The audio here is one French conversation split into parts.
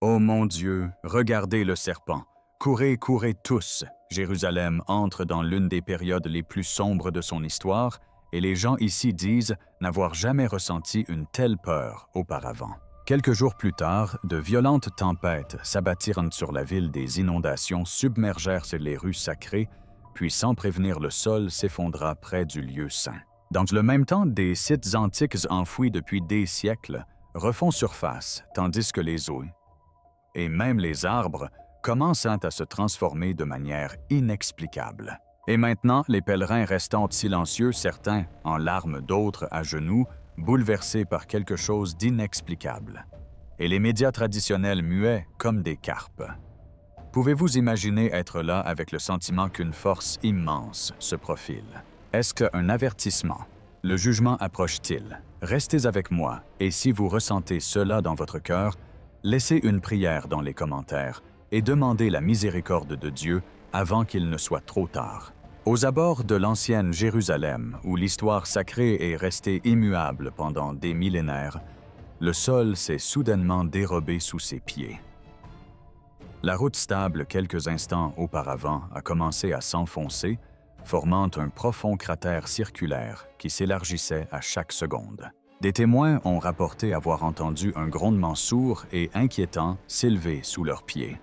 Ô mon Dieu, regardez le serpent. Courez, courez tous. Jérusalem entre dans l'une des périodes les plus sombres de son histoire, et les gens ici disent n'avoir jamais ressenti une telle peur auparavant. Quelques jours plus tard, de violentes tempêtes s'abattirent sur la ville, des inondations submergèrent les rues sacrées, puis sans prévenir le sol s'effondra près du lieu saint. Dans le même temps, des sites antiques enfouis depuis des siècles refont surface, tandis que les eaux et même les arbres commencent à se transformer de manière inexplicable. Et maintenant, les pèlerins restant silencieux, certains en larmes, d'autres à genoux, bouleversés par quelque chose d'inexplicable. Et les médias traditionnels muets comme des carpes. Pouvez-vous imaginer être là avec le sentiment qu'une force immense se profile? Est-ce qu'un avertissement? Le jugement approche-t-il? Restez avec moi, et si vous ressentez cela dans votre cœur, laissez une prière dans les commentaires et demandez la miséricorde de Dieu avant qu'il ne soit trop tard. Aux abords de l'ancienne Jérusalem, où l'histoire sacrée est restée immuable pendant des millénaires, le sol s'est soudainement dérobé sous ses pieds. La route stable quelques instants auparavant a commencé à s'enfoncer, formant un profond cratère circulaire qui s'élargissait à chaque seconde. Des témoins ont rapporté avoir entendu un grondement sourd et inquiétant s'élever sous leurs pieds.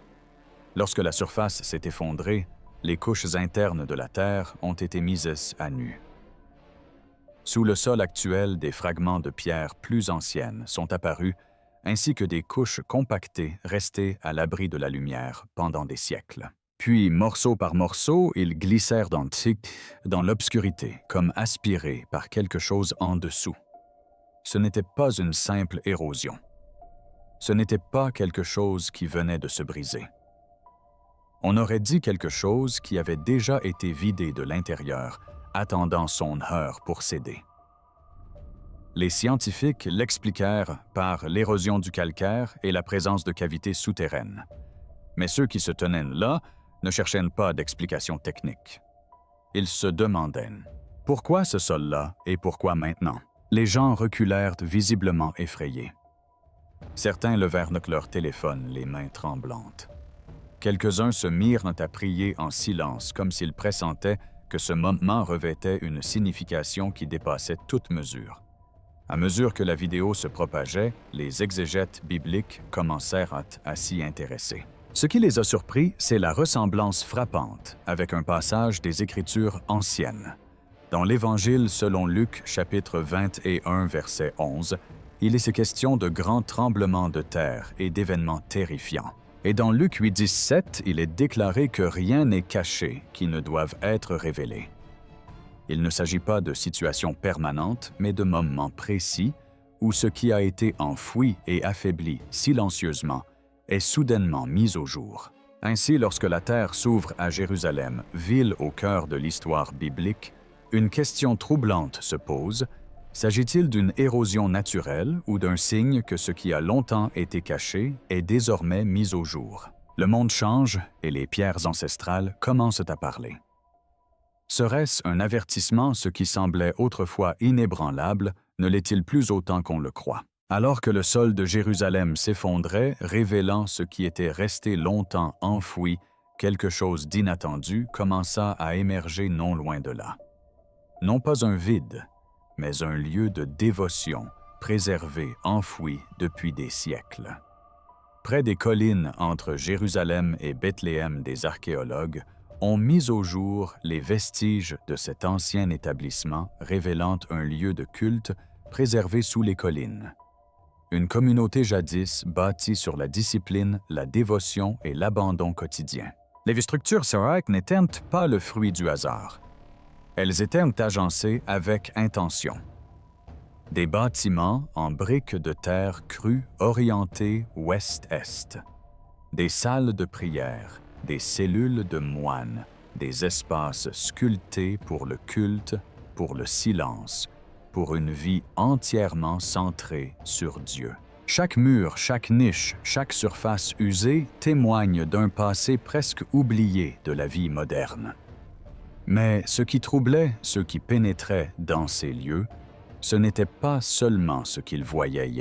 Lorsque la surface s'est effondrée, les couches internes de la terre ont été mises à nu. Sous le sol actuel, des fragments de pierres plus anciennes sont apparus, ainsi que des couches compactées restées à l'abri de la lumière pendant des siècles. Puis, morceau par morceau, ils glissèrent dans l'obscurité, comme aspirés par quelque chose en dessous. Ce n'était pas une simple érosion. Ce n'était pas quelque chose qui venait de se briser. On aurait dit quelque chose qui avait déjà été vidé de l'intérieur, attendant son heure pour céder. Les scientifiques l'expliquèrent par l'érosion du calcaire et la présence de cavités souterraines. Mais ceux qui se tenaient là ne cherchaient pas d'explication technique. Ils se demandaient « Pourquoi ce sol-là et pourquoi maintenant ?» Les gens reculèrent visiblement effrayés. Certains levèrent leur téléphone, les mains tremblantes. Quelques-uns se mirent à prier en silence, comme s'ils pressentaient que ce moment revêtait une signification qui dépassait toute mesure. À mesure que la vidéo se propageait, les exégètes bibliques commencèrent à s'y intéresser. Ce qui les a surpris, c'est la ressemblance frappante avec un passage des Écritures anciennes. Dans l'Évangile selon Luc, chapitre 21, verset 11, il est question de grands tremblements de terre et d'événements terrifiants. Et dans Luc 8,17, il est déclaré que rien n'est caché qui ne doive être révélé. Il ne s'agit pas de situations permanentes, mais de moments précis où ce qui a été enfoui et affaibli silencieusement est soudainement mis au jour. Ainsi, lorsque la terre s'ouvre à Jérusalem, ville au cœur de l'histoire biblique, une question troublante se pose. S'agit-il d'une érosion naturelle ou d'un signe que ce qui a longtemps été caché est désormais mis au jour? Le monde change et les pierres ancestrales commencent à parler. Serait-ce un avertissement? Ce qui semblait autrefois inébranlable ne l'est-il plus autant qu'on le croit? Alors que le sol de Jérusalem s'effondrait, révélant ce qui était resté longtemps enfoui, quelque chose d'inattendu commença à émerger non loin de là. Non pas un vide, mais un lieu de dévotion, préservé, enfoui depuis des siècles. Près des collines entre Jérusalem et Bethléem, des archéologues ont mis au jour les vestiges de cet ancien établissement révélant un lieu de culte préservé sous les collines. Une communauté jadis bâtie sur la discipline, la dévotion et l'abandon quotidien. Les structures seraques n'étaient pas le fruit du hasard. Elles étaient agencées avec intention. Des bâtiments en briques de terre crues orientés ouest-est. Des salles de prière, des cellules de moines, des espaces sculptés pour le culte, pour le silence, pour une vie entièrement centrée sur Dieu. Chaque mur, chaque niche, chaque surface usée témoigne d'un passé presque oublié de la vie moderne. Mais ce qui troublait ceux qui pénétraient dans ces lieux, ce n'était pas seulement ce qu'ils voyaient,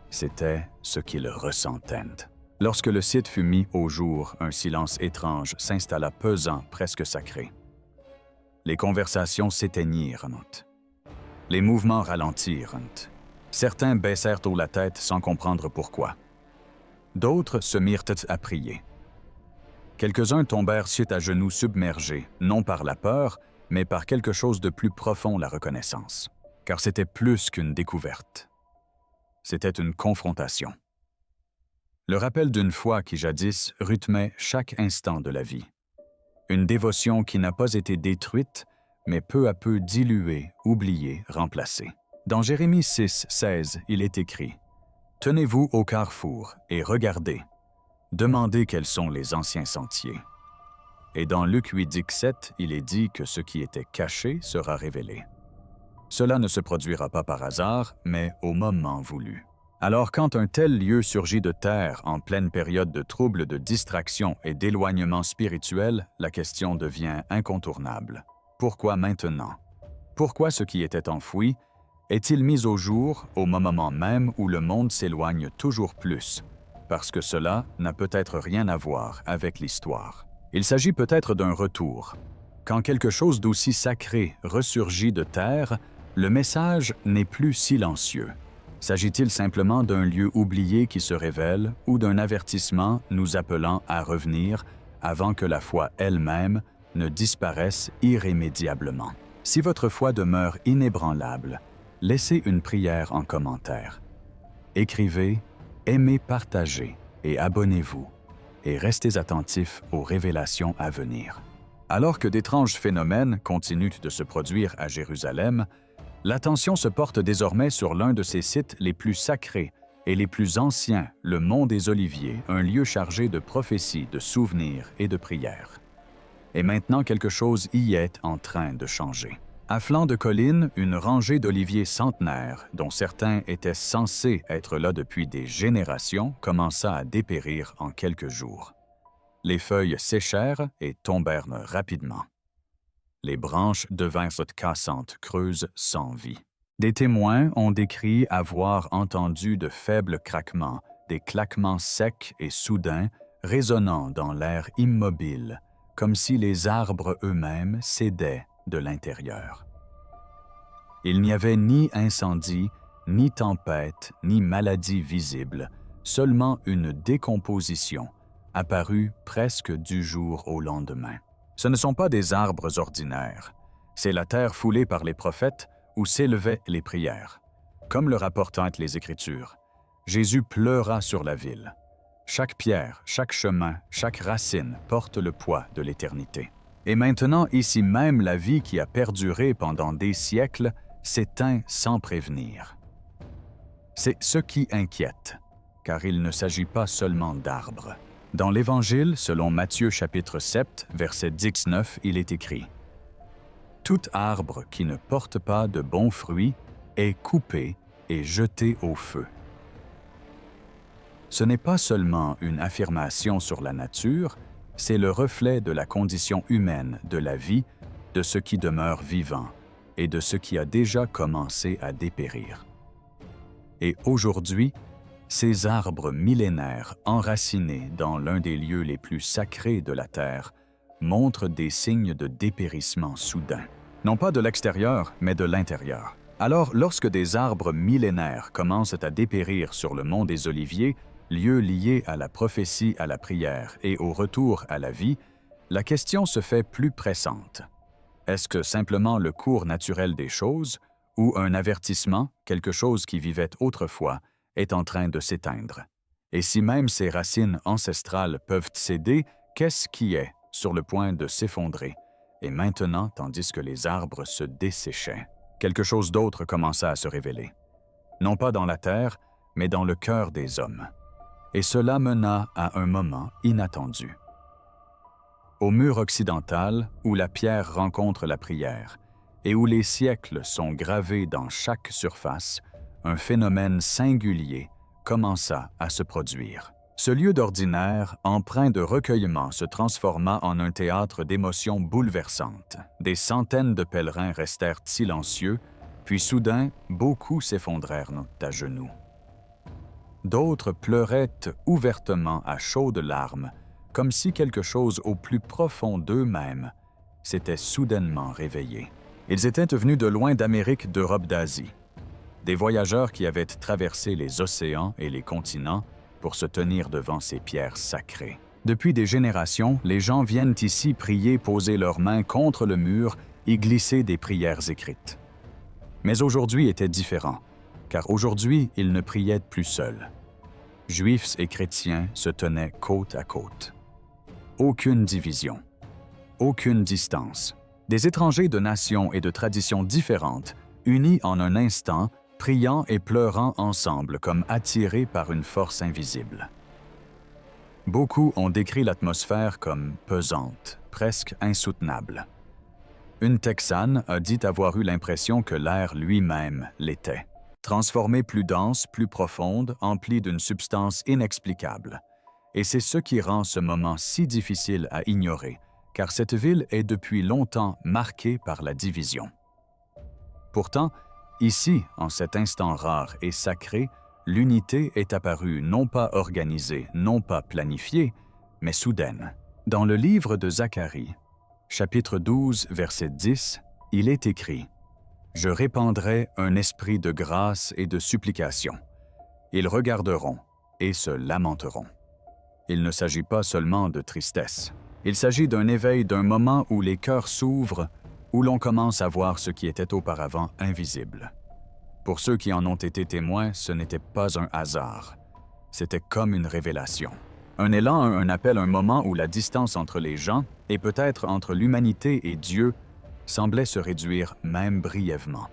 c'était ce qu'ils ressentaient. Lorsque le site fut mis au jour, un silence étrange s'installa pesant, presque sacré. Les conversations s'éteignirent. Les mouvements ralentirent. Certains baissèrent haut la tête sans comprendre pourquoi. D'autres se mirent à prier. Quelques-uns tombèrent suite à genoux submergés, non par la peur, mais par quelque chose de plus profond, la reconnaissance. Car c'était plus qu'une découverte. C'était une confrontation. Le rappel d'une foi qui jadis rythmait chaque instant de la vie. Une dévotion qui n'a pas été détruite, mais peu à peu diluée, oubliée, remplacée. Dans Jérémie 6, 16, il est écrit « Tenez-vous au carrefour et regardez. Demandez quels sont les anciens sentiers. » Et dans Luc 8, 17, il est dit que ce qui était caché sera révélé. Cela ne se produira pas par hasard, mais au moment voulu. Alors quand un tel lieu surgit de terre en pleine période de troubles, de distraction et d'éloignement spirituel, la question devient incontournable. Pourquoi maintenant? Pourquoi ce qui était enfoui est-il mis au jour au moment même où le monde s'éloigne toujours plus? Parce que cela n'a peut-être rien à voir avec l'histoire. Il s'agit peut-être d'un retour. Quand quelque chose d'aussi sacré ressurgit de terre, le message n'est plus silencieux. S'agit-il simplement d'un lieu oublié qui se révèle ou d'un avertissement nous appelant à revenir avant que la foi elle-même ne disparaisse irrémédiablement? Si votre foi demeure inébranlable, laissez une prière en commentaire. Écrivez, aimez, partagez et abonnez-vous et restez attentifs aux révélations à venir. Alors que d'étranges phénomènes continuent de se produire à Jérusalem, l'attention se porte désormais sur l'un de ces sites les plus sacrés et les plus anciens, le Mont des Oliviers, un lieu chargé de prophéties, de souvenirs et de prières. Et maintenant, quelque chose y est en train de changer. À flanc de colline, une rangée d'oliviers centenaires, dont certains étaient censés être là depuis des générations, commença à dépérir en quelques jours. Les feuilles séchèrent et tombèrent rapidement. Les branches devinrent cassantes, creuses, sans vie. Des témoins ont décrit avoir entendu de faibles craquements, des claquements secs et soudains, résonnant dans l'air immobile, comme si les arbres eux-mêmes cédaient de l'intérieur. Il n'y avait ni incendie, ni tempête, ni maladie visible, seulement une décomposition, apparue presque du jour au lendemain. Ce ne sont pas des arbres ordinaires, c'est la terre foulée par les prophètes où s'élevaient les prières. Comme le rapportent les Écritures, Jésus pleura sur la ville. Chaque pierre, chaque chemin, chaque racine porte le poids de l'éternité. Et maintenant, ici même, la vie qui a perduré pendant des siècles s'éteint sans prévenir. C'est ce qui inquiète, car il ne s'agit pas seulement d'arbres. Dans l'Évangile, selon Matthieu chapitre 7, verset 19, il est écrit « Tout arbre qui ne porte pas de bons fruits est coupé et jeté au feu. » Ce n'est pas seulement une affirmation sur la nature, c'est le reflet de la condition humaine, de la vie, de ce qui demeure vivant et de ce qui a déjà commencé à dépérir. Et aujourd'hui, ces arbres millénaires enracinés dans l'un des lieux les plus sacrés de la Terre montrent des signes de dépérissement soudain. Non pas de l'extérieur, mais de l'intérieur. Alors, lorsque des arbres millénaires commencent à dépérir sur le mont des Oliviers, lieu lié à la prophétie, à la prière et au retour à la vie, la question se fait plus pressante. Est-ce que simplement le cours naturel des choses, ou un avertissement, quelque chose qui vivait autrefois, est en train de s'éteindre? Et si même ces racines ancestrales peuvent céder, qu'est-ce qui est sur le point de s'effondrer? Et maintenant, tandis que les arbres se desséchaient, quelque chose d'autre commença à se révéler. Non pas dans la terre, mais dans le cœur des hommes. Et cela mena à un moment inattendu. Au mur occidental, où la pierre rencontre la prière, et où les siècles sont gravés dans chaque surface, un phénomène singulier commença à se produire. Ce lieu d'ordinaire, empreint de recueillement, se transforma en un théâtre d'émotions bouleversantes. Des centaines de pèlerins restèrent silencieux, puis soudain, beaucoup s'effondrèrent à genoux. D'autres pleuraient ouvertement à chaudes larmes, comme si quelque chose au plus profond d'eux-mêmes s'était soudainement réveillé. Ils étaient venus de loin d'Amérique, d'Europe, d'Asie. Des voyageurs qui avaient traversé les océans et les continents pour se tenir devant ces pierres sacrées. Depuis des générations, les gens viennent ici prier, poser leurs mains contre le mur et glisser des prières écrites. Mais aujourd'hui était différent, car aujourd'hui, ils ne priaient plus seuls. Juifs et chrétiens se tenaient côte à côte. Aucune division, aucune distance. Des étrangers de nations et de traditions différentes, unis en un instant, priant et pleurant ensemble comme attirés par une force invisible. Beaucoup ont décrit l'atmosphère comme pesante, presque insoutenable. Une Texane a dit avoir eu l'impression que l'air lui-même l'était, transformé plus dense, plus profonde, empli d'une substance inexplicable. Et c'est ce qui rend ce moment si difficile à ignorer, car cette ville est depuis longtemps marquée par la division. Pourtant, ici, en cet instant rare et sacré, l'unité est apparue non pas organisée, non pas planifiée, mais soudaine. Dans le livre de Zacharie, chapitre 12, verset 10, il est écrit « Je répandrai un esprit de grâce et de supplication. Ils regarderont et se lamenteront. » Il ne s'agit pas seulement de tristesse. Il s'agit d'un éveil, d'un moment où les cœurs s'ouvrent, où l'on commence à voir ce qui était auparavant invisible. Pour ceux qui en ont été témoins, ce n'était pas un hasard. C'était comme une révélation. Un élan, un appel, un moment où la distance entre les gens, et peut-être entre l'humanité et Dieu, semblait se réduire même brièvement.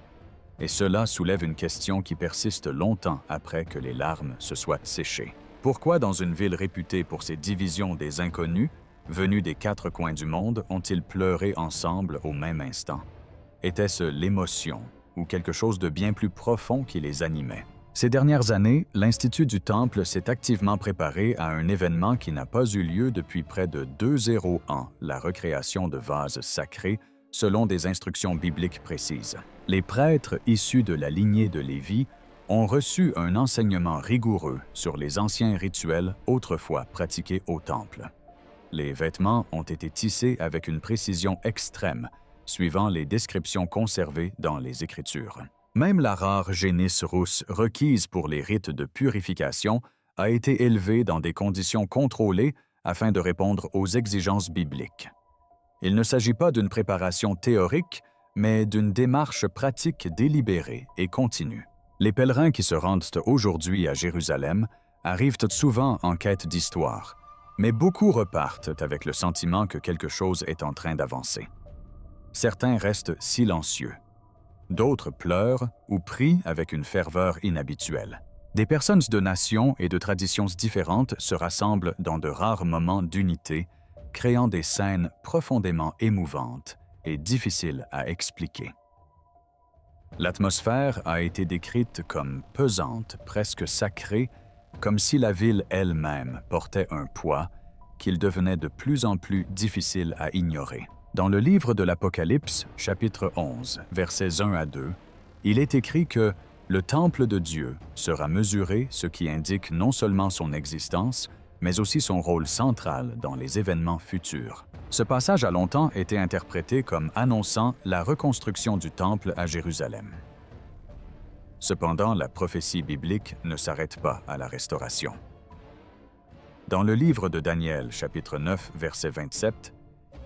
Et cela soulève une question qui persiste longtemps après que les larmes se soient séchées. Pourquoi dans une ville réputée pour ses divisions des inconnus, venus des quatre coins du monde, ont-ils pleuré ensemble au même instant? Était-ce l'émotion ou quelque chose de bien plus profond qui les animait? Ces dernières années, l'Institut du Temple s'est activement préparé à un événement qui n'a pas eu lieu depuis près de 20 ans, la recréation de vases sacrés selon des instructions bibliques précises. Les prêtres issus de la lignée de Lévi ont reçu un enseignement rigoureux sur les anciens rituels autrefois pratiqués au Temple. Les vêtements ont été tissés avec une précision extrême, suivant les descriptions conservées dans les Écritures. Même la rare génisse rousse requise pour les rites de purification a été élevée dans des conditions contrôlées afin de répondre aux exigences bibliques. Il ne s'agit pas d'une préparation théorique, mais d'une démarche pratique délibérée et continue. Les pèlerins qui se rendent aujourd'hui à Jérusalem arrivent souvent en quête d'histoire, mais beaucoup repartent avec le sentiment que quelque chose est en train d'avancer. Certains restent silencieux. D'autres pleurent ou prient avec une ferveur inhabituelle. Des personnes de nations et de traditions différentes se rassemblent dans de rares moments d'unité, créant des scènes profondément émouvantes et difficiles à expliquer. L'atmosphère a été décrite comme pesante, presque sacrée, comme si la ville elle-même portait un poids qu'il devenait de plus en plus difficile à ignorer. Dans le livre de l'Apocalypse, chapitre 11, versets 1 à 2, il est écrit que le temple de Dieu sera mesuré, ce qui indique non seulement son existence, mais aussi son rôle central dans les événements futurs. Ce passage a longtemps été interprété comme annonçant la reconstruction du temple à Jérusalem. Cependant, la prophétie biblique ne s'arrête pas à la restauration. Dans le livre de Daniel, chapitre 9, verset 27,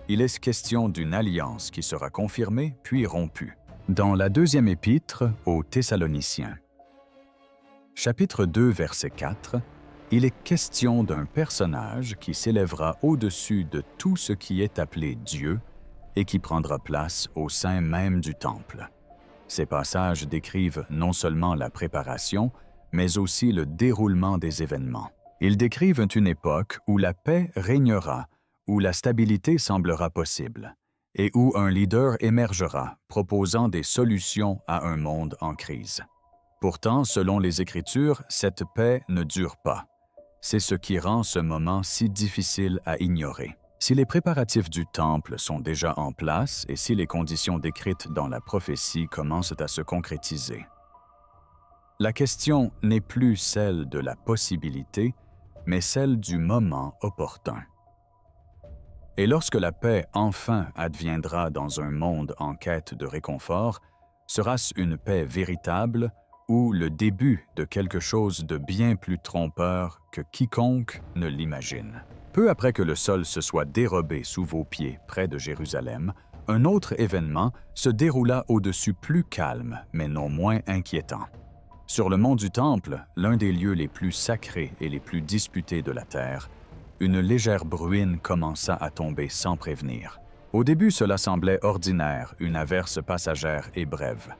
il est question d'une alliance qui sera confirmée puis rompue. Dans la deuxième épître aux Thessaloniciens, chapitre 2, verset 4, il est question d'un personnage qui s'élèvera au-dessus de tout ce qui est appelé Dieu et qui prendra place au sein même du temple. Ces passages décrivent non seulement la préparation, mais aussi le déroulement des événements. Ils décrivent une époque où la paix régnera, où la stabilité semblera possible, et où un leader émergera, proposant des solutions à un monde en crise. Pourtant, selon les Écritures, cette paix ne dure pas. C'est ce qui rend ce moment si difficile à ignorer. Si les préparatifs du temple sont déjà en place et si les conditions décrites dans la prophétie commencent à se concrétiser, La question n'est plus celle de la possibilité, mais celle du moment opportun. Et lorsque la paix enfin adviendra dans un monde en quête de réconfort, sera-ce une paix véritable ou le début de quelque chose de bien plus trompeur que quiconque ne l'imagine? Peu après que le sol se soit dérobé sous vos pieds près de Jérusalem, un autre événement se déroula au-dessus plus calme, mais non moins inquiétant. Sur le mont du Temple, l'un des lieux les plus sacrés et les plus disputés de la terre, une légère bruine commença à tomber sans prévenir. Au début, cela semblait ordinaire, une averse passagère et brève.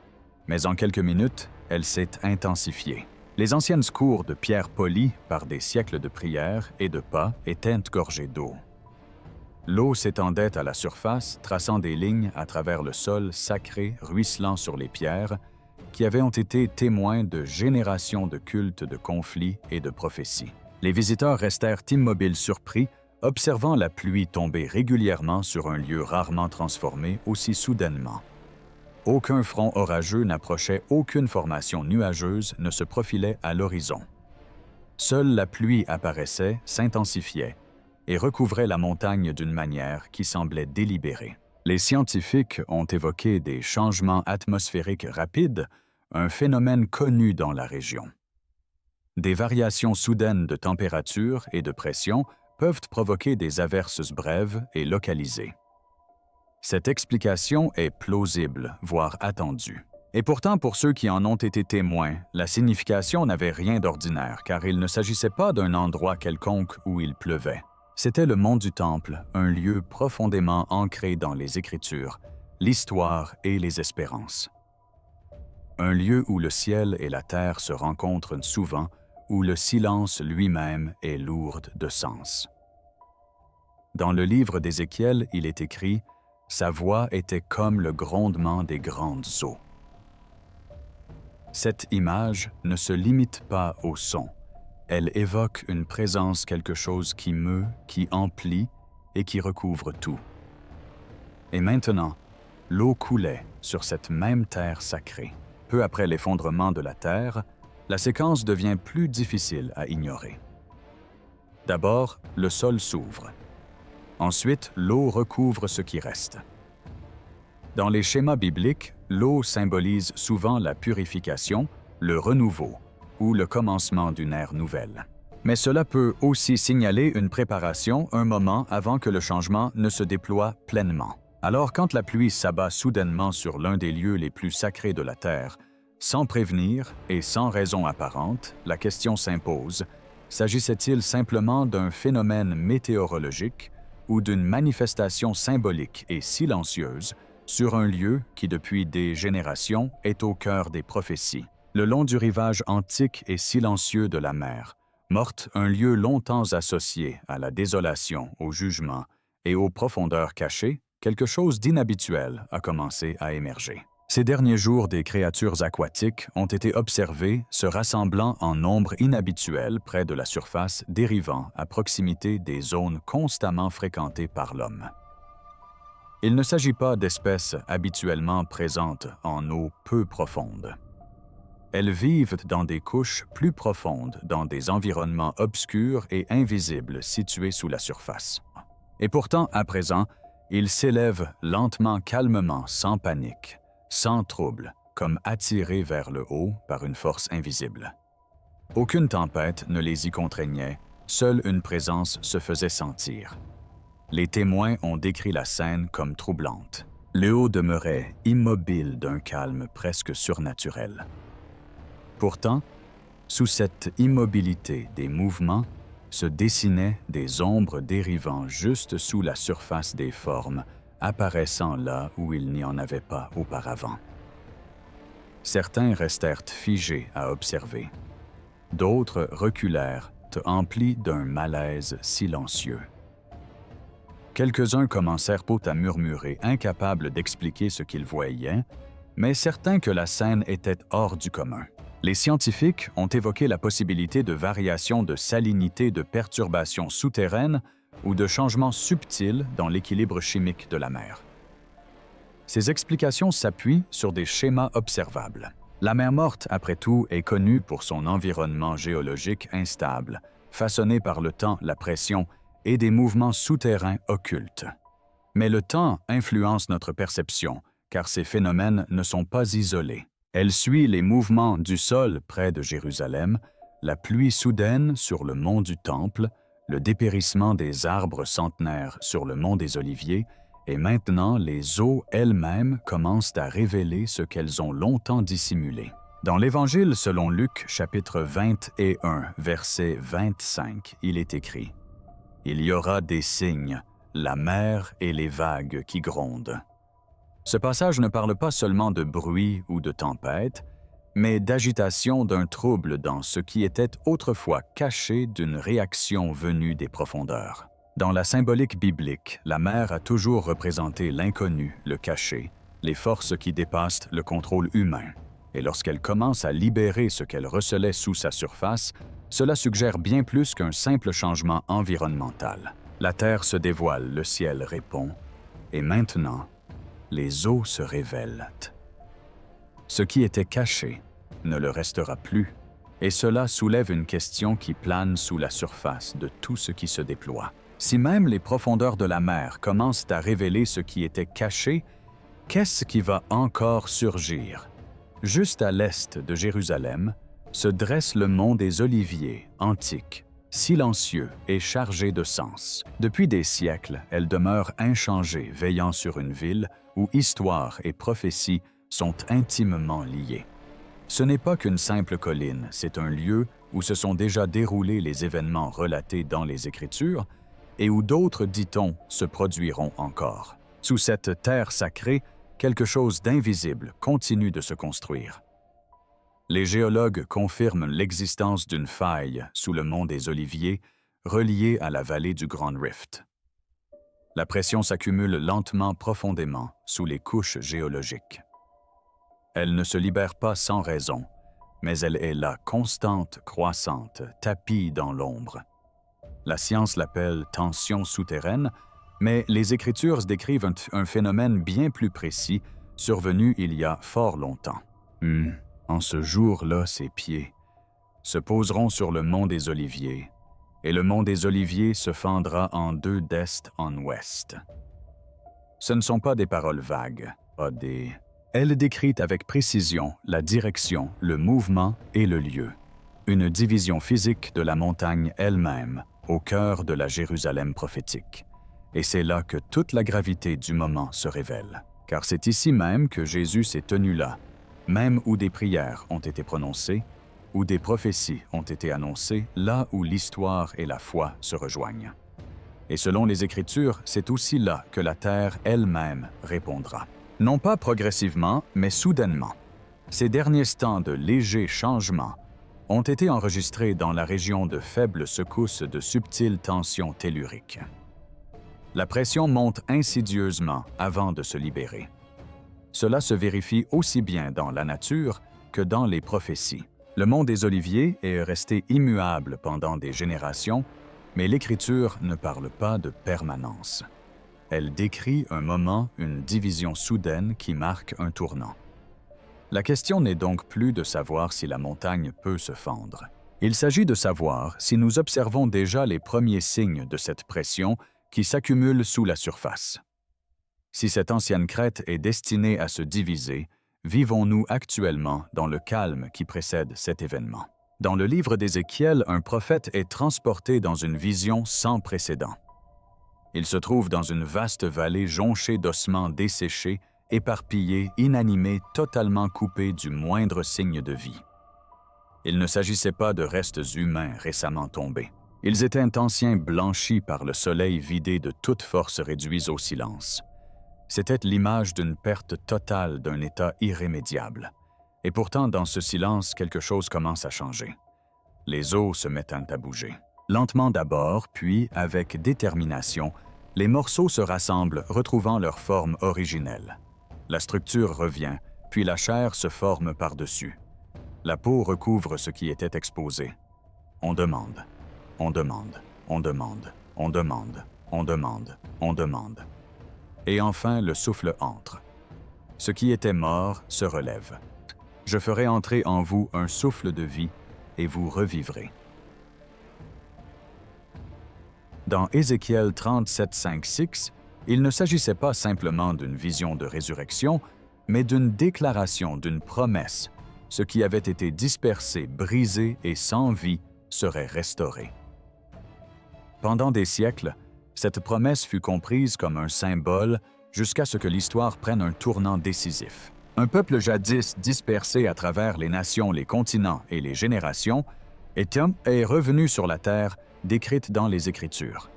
Mais en quelques minutes, elle s'est intensifiée. Les anciennes cours de pierre polie par des siècles de prières et de pas étaient gorgées d'eau. L'eau s'étendait à la surface, traçant des lignes à travers le sol sacré ruisselant sur les pierres, qui avaient été témoins de générations de cultes, de conflits et de prophéties. Les visiteurs restèrent immobiles surpris, observant la pluie tomber régulièrement sur un lieu rarement transformé aussi soudainement. Aucun front orageux n'approchait, aucune formation nuageuse ne se profilait à l'horizon. Seule la pluie apparaissait, s'intensifiait et recouvrait la montagne d'une manière qui semblait délibérée. Les scientifiques ont évoqué des changements atmosphériques rapides, un phénomène connu dans la région. Des variations soudaines de température et de pression peuvent provoquer des averses brèves et localisées. Cette explication est plausible, voire attendue. Et pourtant, pour ceux qui en ont été témoins, la signification n'avait rien d'ordinaire, car il ne s'agissait pas d'un endroit quelconque où il pleuvait. C'était le mont du Temple, un lieu profondément ancré dans les Écritures, l'histoire et les espérances. Un lieu où le ciel et la terre se rencontrent souvent, où le silence lui-même est lourd de sens. Dans le livre d'Ézéchiel, il est écrit « Sa voix était comme le grondement des grandes eaux ». Cette image ne se limite pas au son. Elle évoque une présence, quelque chose qui meut, qui emplit et qui recouvre tout. Et maintenant, l'eau coulait sur cette même terre sacrée. Peu après l'effondrement de la terre, la séquence devient plus difficile à ignorer. D'abord, le sol s'ouvre. Ensuite, l'eau recouvre ce qui reste. Dans les schémas bibliques, l'eau symbolise souvent la purification, le renouveau ou le commencement d'une ère nouvelle. Mais cela peut aussi signaler une préparation un moment avant que le changement ne se déploie pleinement. Alors, quand la pluie s'abat soudainement sur l'un des lieux les plus sacrés de la terre, sans prévenir et sans raison apparente, la question s'impose, s'agissait-il simplement d'un phénomène météorologique ou d'une manifestation symbolique et silencieuse sur un lieu qui, depuis des générations, est au cœur des prophéties? Le long du rivage antique et silencieux de la mer, morte un lieu longtemps associé à la désolation, au jugement et aux profondeurs cachées, quelque chose d'inhabituel a commencé à émerger. Ces derniers jours, des créatures aquatiques ont été observées se rassemblant en nombre inhabituel près de la surface, dérivant à proximité des zones constamment fréquentées par l'homme. Il ne s'agit pas d'espèces habituellement présentes en eau peu profonde. Elles vivent dans des couches plus profondes, dans des environnements obscurs et invisibles situés sous la surface. Et pourtant, à présent, ils s'élèvent lentement, calmement, sans panique, sans trouble, comme attirés vers le haut par une force invisible. Aucune tempête ne les y contraignait, seule une présence se faisait sentir. Les témoins ont décrit la scène comme troublante. Le haut demeurait immobile d'un calme presque surnaturel. Pourtant, sous cette immobilité des mouvements, se dessinaient des ombres dérivant juste sous la surface des formes, apparaissant là où il n'y en avait pas auparavant. Certains restèrent figés à observer. D'autres reculèrent, emplis d'un malaise silencieux. Quelques-uns commencèrent à murmurer, incapables d'expliquer ce qu'ils voyaient, mais certains que la scène était hors du commun. Les scientifiques ont évoqué la possibilité de variations de salinité, de perturbations souterraines ou de changements subtils dans l'équilibre chimique de la mer. Ces explications s'appuient sur des schémas observables. La mer Morte, après tout, est connue pour son environnement géologique instable, façonné par le temps, la pression et des mouvements souterrains occultes. Mais le temps influence notre perception, car ces phénomènes ne sont pas isolés. Elle suit les mouvements du sol près de Jérusalem, la pluie soudaine sur le mont du Temple, le dépérissement des arbres centenaires sur le mont des Oliviers, et maintenant les eaux elles-mêmes commencent à révéler ce qu'elles ont longtemps dissimulé. Dans l'Évangile selon Luc, chapitre 21, verset 25, il est écrit « Il y aura des signes, la mer et les vagues qui grondent. » Ce passage ne parle pas seulement de bruit ou de tempête, mais d'agitation d'un trouble dans ce qui était autrefois caché d'une réaction venue des profondeurs. Dans la symbolique biblique, la mer a toujours représenté l'inconnu, le caché, les forces qui dépassent le contrôle humain. Et lorsqu'elle commence à libérer ce qu'elle recelait sous sa surface, cela suggère bien plus qu'un simple changement environnemental. La terre se dévoile, le ciel répond, et maintenant, les eaux se révèlent. Ce qui était caché ne le restera plus, et cela soulève une question qui plane sous la surface de tout ce qui se déploie. Si même les profondeurs de la mer commencent à révéler ce qui était caché, qu'est-ce qui va encore surgir? Juste à l'est de Jérusalem se dresse le mont des Oliviers, antique, silencieux et chargé de sens. Depuis des siècles, elle demeure inchangée, veillant sur une ville où histoire et prophétie sont intimement liées. Ce n'est pas qu'une simple colline, c'est un lieu où se sont déjà déroulés les événements relatés dans les Écritures et où d'autres, dit-on, se produiront encore. Sous cette terre sacrée, quelque chose d'invisible continue de se construire. Les géologues confirment l'existence d'une faille sous le mont des Oliviers, reliée à la vallée du Grand Rift. La pression s'accumule lentement, profondément, sous les couches géologiques. Elle ne se libère pas sans raison, mais elle est là, constante, croissante, tapie dans l'ombre. La science l'appelle tension souterraine, mais les Écritures décrivent un phénomène bien plus précis, survenu il y a fort longtemps. En ce jour-là, ses pieds se poseront sur le mont des Oliviers, et le mont des Oliviers se fendra en deux d'est en ouest. Ce ne sont pas des paroles vagues, pas des... Elle décrit avec précision la direction, le mouvement et le lieu. Une division physique de la montagne elle-même, au cœur de la Jérusalem prophétique. Et c'est là que toute la gravité du moment se révèle. Car c'est ici même que Jésus s'est tenu là, même où des prières ont été prononcées, où des prophéties ont été annoncées, là où l'histoire et la foi se rejoignent. Et selon les Écritures, c'est aussi là que la terre elle-même répondra. Non pas progressivement, mais soudainement. Ces derniers temps de légers changements ont été enregistrés dans la région de faibles secousses de subtiles tensions telluriques. La pression monte insidieusement avant de se libérer. Cela se vérifie aussi bien dans la nature que dans les prophéties. Le mont des Oliviers est resté immuable pendant des générations, mais l'Écriture ne parle pas de permanence. Elle décrit un moment, une division soudaine qui marque un tournant. La question n'est donc plus de savoir si la montagne peut se fendre. Il s'agit de savoir si nous observons déjà les premiers signes de cette pression qui s'accumule sous la surface. Si cette ancienne crête est destinée à se diviser, vivons-nous actuellement dans le calme qui précède cet événement? Dans le livre d'Ézéchiel, un prophète est transporté dans une vision sans précédent. Il se trouve dans une vaste vallée jonchée d'ossements desséchés, éparpillés, inanimés, totalement coupés du moindre signe de vie. Il ne s'agissait pas de restes humains récemment tombés. Ils étaient anciens blanchis par le soleil vidé de toute force réduits au silence. C'était l'image d'une perte totale d'un état irrémédiable. Et pourtant, dans ce silence, quelque chose commence à changer. Les eaux se mettent à bouger. Lentement d'abord, puis, avec détermination, les morceaux se rassemblent, retrouvant leur forme originelle. La structure revient, puis la chair se forme par-dessus. La peau recouvre ce qui était exposé. On demande, on demande, on demande, on demande, on demande, on demande. Et enfin, le souffle entre. Ce qui était mort se relève. Je ferai entrer en vous un souffle de vie et vous revivrez. Dans Ézéchiel 37, 5, 6, il ne s'agissait pas simplement d'une vision de résurrection, mais d'une déclaration, d'une promesse. Ce qui avait été dispersé, brisé et sans vie serait restauré. Pendant des siècles, cette promesse fut comprise comme un symbole jusqu'à ce que l'histoire prenne un tournant décisif. Un peuple jadis dispersé à travers les nations, les continents et les générations est revenu sur la terre décrite dans les Écritures.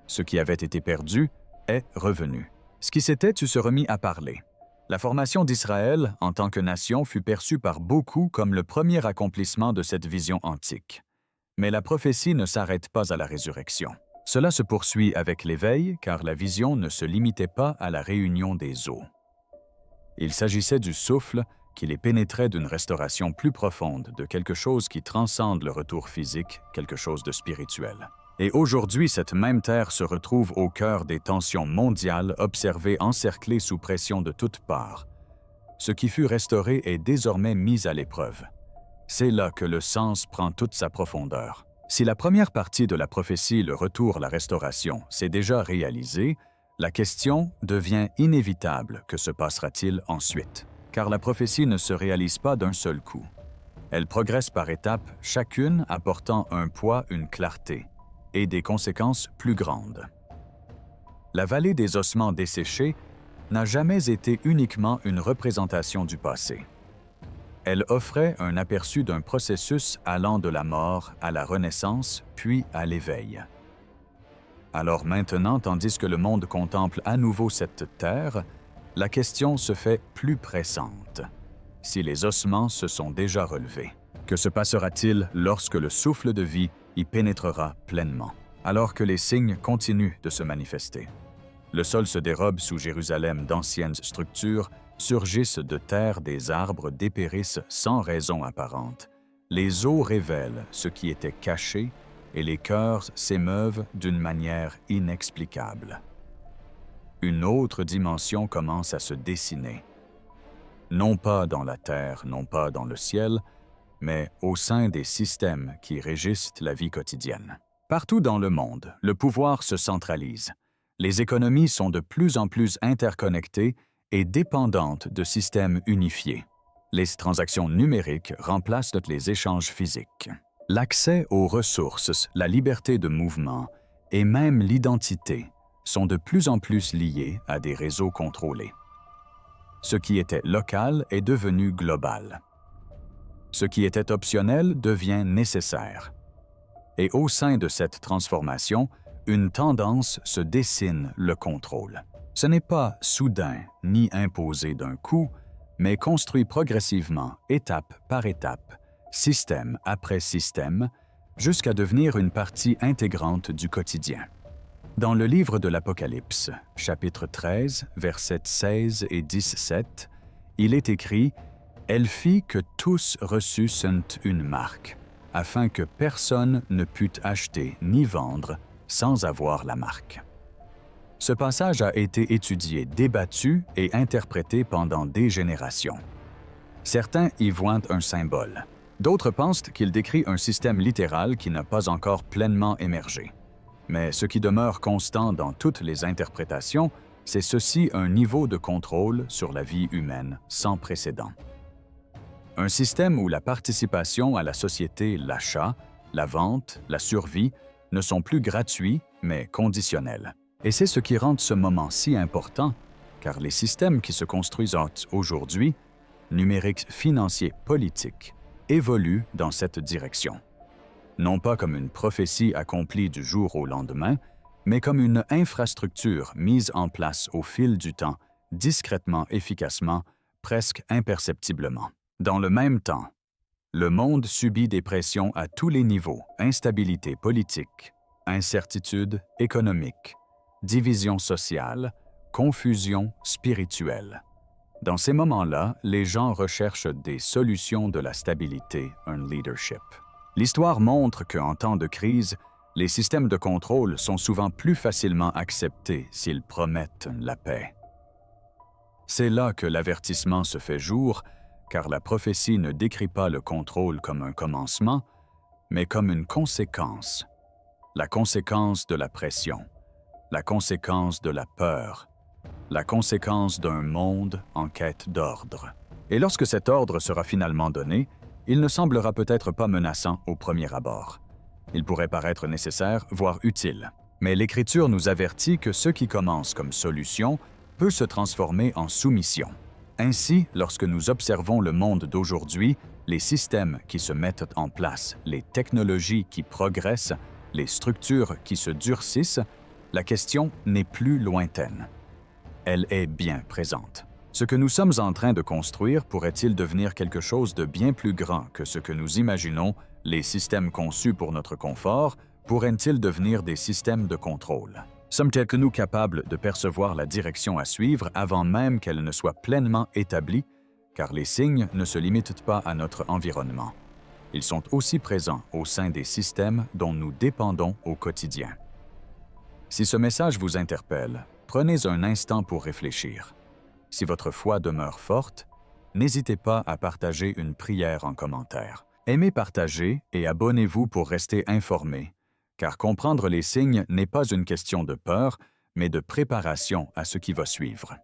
Ce qui avait été perdu est revenu. Ce qui s'était se remis à parler. La formation d'Israël en tant que nation fut perçue par beaucoup comme le premier accomplissement de cette vision antique. Mais la prophétie ne s'arrête pas à la résurrection. Cela se poursuit avec l'éveil, car la vision ne se limitait pas à la réunion des eaux. Il s'agissait du souffle qui les pénétrait d'une restauration plus profonde, de quelque chose qui transcende le retour physique, quelque chose de spirituel. Et aujourd'hui, cette même terre se retrouve au cœur des tensions mondiales observées encerclées sous pression de toutes parts. Ce qui fut restauré est désormais mis à l'épreuve. C'est là que le sens prend toute sa profondeur. Si la première partie de la prophétie, le retour, la restauration, s'est déjà réalisée, la question devient inévitable: que se passera-t-il ensuite? Car la prophétie ne se réalise pas d'un seul coup. Elle progresse par étapes, chacune apportant un poids, une clarté et des conséquences plus grandes. La vallée des ossements desséchés n'a jamais été uniquement une représentation du passé. Elle offrait un aperçu d'un processus allant de la mort à la renaissance, puis à l'éveil. Alors maintenant, tandis que le monde contemple à nouveau cette terre, la question se fait plus pressante. Si les ossements se sont déjà relevés, que se passera-t-il lorsque le souffle de vie y pénétrera pleinement, alors que les signes continuent de se manifester? Le sol se dérobe sous Jérusalem, d'anciennes structures surgissent de terre, des arbres dépérissent sans raison apparente. Les eaux révèlent ce qui était caché et les cœurs s'émeuvent d'une manière inexplicable. Une autre dimension commence à se dessiner. Non pas dans la terre, non pas dans le ciel, mais au sein des systèmes qui régissent la vie quotidienne. Partout dans le monde, le pouvoir se centralise. Les économies sont de plus en plus interconnectées et dépendantes de systèmes unifiés. Les transactions numériques remplacent les échanges physiques. L'accès aux ressources, la liberté de mouvement et même l'identité sont de plus en plus liés à des réseaux contrôlés. Ce qui était local est devenu global. Ce qui était optionnel devient nécessaire. Et au sein de cette transformation, une tendance se dessine: le contrôle. Ce n'est pas soudain ni imposé d'un coup, mais construit progressivement, étape par étape, système après système, jusqu'à devenir une partie intégrante du quotidien. Dans le livre de l'Apocalypse, chapitre 13, versets 16 et 17, il est écrit: « Elle fit que tous reçussent une marque, afin que personne ne pût acheter ni vendre sans avoir la marque. » Ce passage a été étudié, débattu et interprété pendant des générations. Certains y voient un symbole. D'autres pensent qu'il décrit un système littéral qui n'a pas encore pleinement émergé. Mais ce qui demeure constant dans toutes les interprétations, c'est ceci: un niveau de contrôle sur la vie humaine sans précédent. Un système où la participation à la société, l'achat, la vente, la survie ne sont plus gratuits, mais conditionnels. Et c'est ce qui rend ce moment si important, car les systèmes qui se construisent aujourd'hui, numériques, financiers, politiques, évoluent dans cette direction. Non pas comme une prophétie accomplie du jour au lendemain, mais comme une infrastructure mise en place au fil du temps, discrètement, efficacement, presque imperceptiblement. Dans le même temps, le monde subit des pressions à tous les niveaux: instabilité politique, incertitude économique, division sociale, confusion spirituelle. Dans ces moments-là, les gens recherchent des solutions, de la stabilité, un leadership. L'histoire montre qu'en temps de crise, les systèmes de contrôle sont souvent plus facilement acceptés s'ils promettent la paix. C'est là que l'avertissement se fait jour, car la prophétie ne décrit pas le contrôle comme un commencement, mais comme une conséquence. La conséquence de la pression, la conséquence de la peur, la conséquence d'un monde en quête d'ordre. Et lorsque cet ordre sera finalement donné, il ne semblera peut-être pas menaçant au premier abord. Il pourrait paraître nécessaire, voire utile. Mais l'Écriture nous avertit que ce qui commence comme solution peut se transformer en soumission. Ainsi, lorsque nous observons le monde d'aujourd'hui, les systèmes qui se mettent en place, les technologies qui progressent, les structures qui se durcissent, la question n'est plus lointaine. Elle est bien présente. Ce que nous sommes en train de construire pourrait-il devenir quelque chose de bien plus grand que ce que nous imaginons? Les systèmes conçus pour notre confort pourraient-ils devenir des systèmes de contrôle? Sommes-nous capables de percevoir la direction à suivre avant même qu'elle ne soit pleinement établie? Car les signes ne se limitent pas à notre environnement. Ils sont aussi présents au sein des systèmes dont nous dépendons au quotidien. Si ce message vous interpelle, prenez un instant pour réfléchir. Si votre foi demeure forte, n'hésitez pas à partager une prière en commentaire. Aimez partager et abonnez-vous pour rester informé, car comprendre les signes n'est pas une question de peur, mais de préparation à ce qui va suivre.